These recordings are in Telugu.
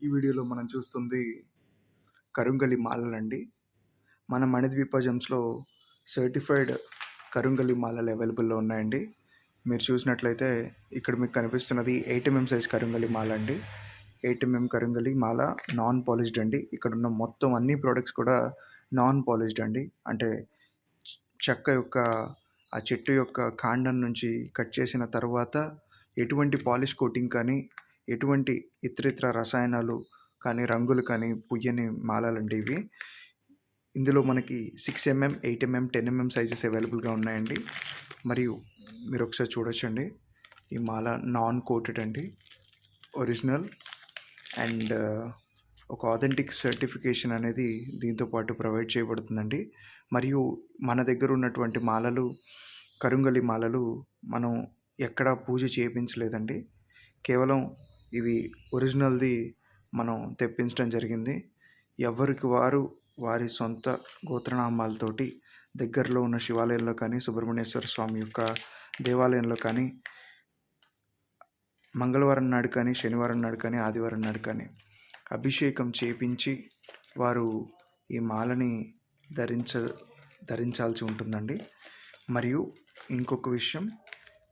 ఈ వీడియోలో మనం చూస్తుంది కరుంగలి మాలలండి. మన మణిద్వీప జెమ్స్‌లో సర్టిఫైడ్ కరుంగలి మాలలు అవైలబుల్‌లో ఉన్నాయండి. మీరు చూసినట్లయితే ఇక్కడ మీకు కనిపిస్తున్నది 8 సైజ్ కరుంగలి మాల అండి. 8 కరుంగలి మాల నాన్ పాలిష్డ్ అండి. ఇక్కడున్న మొత్తం అన్ని ప్రొడక్ట్స్ కూడా నాన్ పాలిష్డ్ అండి. అంటే చెక్క యొక్క ఆ చెట్టు యొక్క కాండం నుంచి కట్ చేసిన తర్వాత ఎటువంటి పాలిష్ కోటింగ్ కానీ, ఎటువంటి ఇతరితర రసాయనాలు కానీ, రంగులు కానీ పుయ్యని మాలలండి ఇవి. ఇందులో మనకి 6 8 10 సైజెస్ అవైలబుల్‌గా ఉన్నాయండి. మరియు మీరొకసారి చూడొచ్చండి. ఈ మాల నాన్ కోటెడ్ అండి. ఒరిజినల్ అండ్ ఒక ఆథెంటిక్ సర్టిఫికేషన్ అనేది దీంతో పాటు ప్రొవైడ్ చేయబడుతుందండి. మరియు మన దగ్గర ఉన్నటువంటి మాలలు, కరుంగలి మాలలు మనం ఎక్కడా పూజ చేపించలేదండి. కేవలం ఇవి ఒరిజినల్‌ది మనం తెప్పించడం జరిగింది. ఎవరికి వారు వారి సొంత గోత్రనామాలతోటి దగ్గరలో ఉన్న శివాలయంలో కానీ, సుబ్రహ్మణ్యేశ్వర స్వామి యొక్క దేవాలయంలో కానీ, మంగళవారం నాడు కానీ, శనివారం నాడు కానీ, ఆదివారం నాడు కానీ అభిషేకం చేపించి వారు ఈ మాలని ధరించాల్సి ఉంటుందండి. మరియు ఇంకొక విషయం,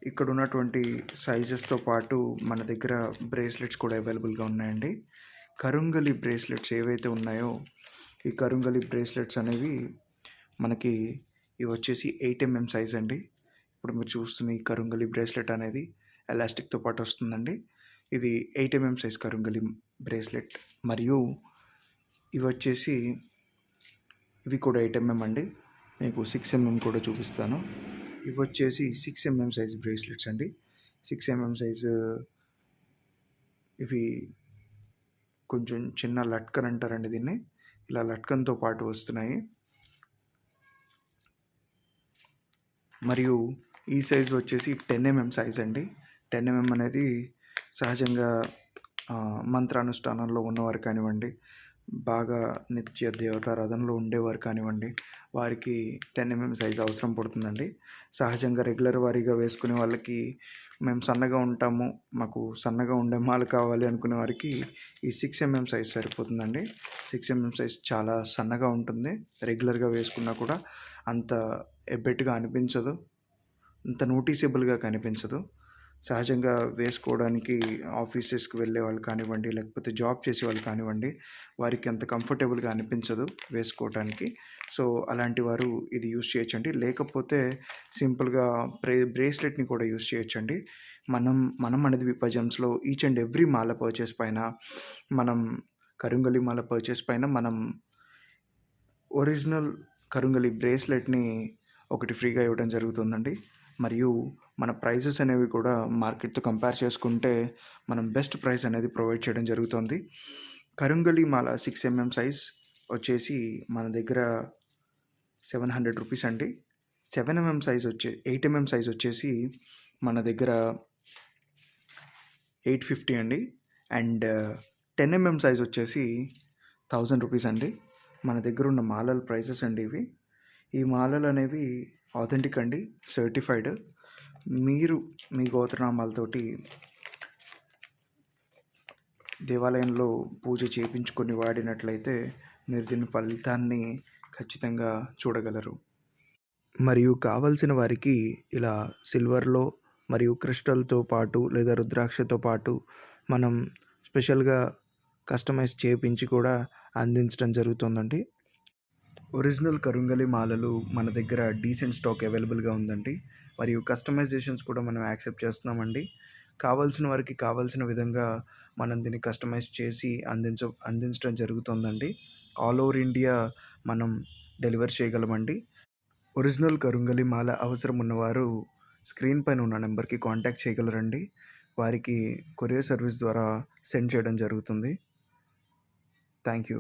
ఇక్కడ ఉన్నటువంటి సైజెస్తో పాటు మన దగ్గర బ్రేస్లెట్స్ కూడా అవైలబుల్గా ఉన్నాయండి. కరుంగలి బ్రేస్లెట్స్ ఏవైతే ఉన్నాయో ఈ కరుంగలి బ్రేస్లెట్స్ అనేవి మనకి ఇవి వచ్చేసి 8 సైజ్ అండి. ఇప్పుడు మీరు చూస్తున్న ఈ కరుంగలి బ్రేస్లెట్ అనేది ఎలాస్టిక్తో పాటు వస్తుందండి. ఇది 8 సైజ్ కరుంగలి బ్రేస్లెట్. మరియు ఇవి వచ్చేసి ఇవి కూడా 8 అండి. మీకు 6 కూడా చూపిస్తాను. ఇవి వచ్చేసి 6 సైజ్ బ్రేస్లెట్స్ అండి. 6 సైజు ఇవి కొంచెం చిన్న లట్కన్ అంటారండి దీన్ని. ఇలా లట్కన్తో పాటు వస్తున్నాయి. మరియు ఈ సైజు వచ్చేసి 10 సైజ్ అండి. 10 అనేది సహజంగా మంత్రానుష్ఠానంలో ఉన్నవారు కానివ్వండి, బాగా నిత్య దేవతారాధనలో ఉండేవారు కానివ్వండి, వారికి 10 సైజ్ అవసరం పడుతుందండి. సహజంగా రెగ్యులర్ వారీగా వేసుకునే వాళ్ళకి, మేము సన్నగా ఉంటాము, మాకు సన్నగా ఉండే మాల కావాలి అనుకునే వారికి ఈ 6 సైజ్ సరిపోతుందండి. 6 సైజ్ చాలా సన్నగా ఉంటుంది. రెగ్యులర్గా వేసుకున్నా కూడా అంత ఎబ్బెట్టుగా అనిపించదు, అంత నోటీసబుల్గా కనిపించదు. సహజంగా వేసుకోవడానికి ఆఫీసెస్కి వెళ్ళే వాళ్ళు కానివ్వండి, లేకపోతే జాబ్ చేసే వాళ్ళు కానివ్వండి, వారికి అంత కంఫర్టబుల్గా అనిపించదు వేసుకోవటానికి. సో అలాంటి వారు ఇది యూస్ చేయొచ్చండి. లేకపోతే సింపుల్గా బ్రేస్లెట్ని కూడా యూస్ చేయొచ్చండి. మనం అనేది విపజమ్స్లో ఈచ్ అండ్ ఎవ్రీ మాల పర్చేస్ పైన, మనం కరుంగలి మాల పర్చేస్ పైన మనం ఒరిజినల్ కరుంగలి బ్రేస్లెట్ని ఒకటి ఫ్రీగా ఇవ్వడం జరుగుతుందండి. మరియు మన ప్రైజెస్ అనేవి కూడా మార్కెట్తో కంపేర్ చేసుకుంటే మనం బెస్ట్ ప్రైస్ అనేది ప్రొవైడ్ చేయడం జరుగుతుంది. కరుంగలి మాల 6 సైజ్ వచ్చేసి మన దగ్గర 700 రూపీస్ అండి. 8 సైజ్ వచ్చేసి మన దగ్గర 850 అండి. అండ్ 10 సైజ్ వచ్చేసి 1000 రూపీస్ అండి. మన దగ్గర ఉన్న మాలల ప్రైసెస్ అండి ఇవి. ఈ మాలలు అనేవి ఆథెంటిక్ అండి, సర్టిఫైడ్. మీరు మీ గోత్రనామాలతోటి దేవాలయంలో పూజ చేయించుకొని వాడినట్లయితే మీరు దీని ఫలితాన్ని ఖచ్చితంగా చూడగలరు. మరియు కావలసిన వారికి ఇలా సిల్వర్లో మరియు క్రిస్టల్తో పాటు లేదా రుద్రాక్షతో పాటు మనం స్పెషల్గా కస్టమైజ్ చేయించి కూడా అందించడం జరుగుతుందండి. ఒరిజినల్ కరుంగలి మాలలు మన దగ్గర డీసెంట్ స్టాక్ అవైలబుల్గా ఉందండి. మరియు కస్టమైజేషన్స్ కూడా మనం యాక్సెప్ట్ చేస్తున్నామండి. కావాల్సిన వారికి కావాల్సిన విధంగా మనం దీన్ని కస్టమైజ్ చేసి అందించడం జరుగుతుందండి. ఆల్ ఓవర్ ఇండియా మనం డెలివర్ చేయగలమండి. ఒరిజినల్ కరుంగలి మాల అవసరం ఉన్నవారు స్క్రీన్ పైన ఉన్న నెంబర్కి కాంటాక్ట్ చేయగలరండి. వారికి కొరియర్ సర్వీస్ ద్వారా సెండ్ చేయడం జరుగుతుంది. Thank you.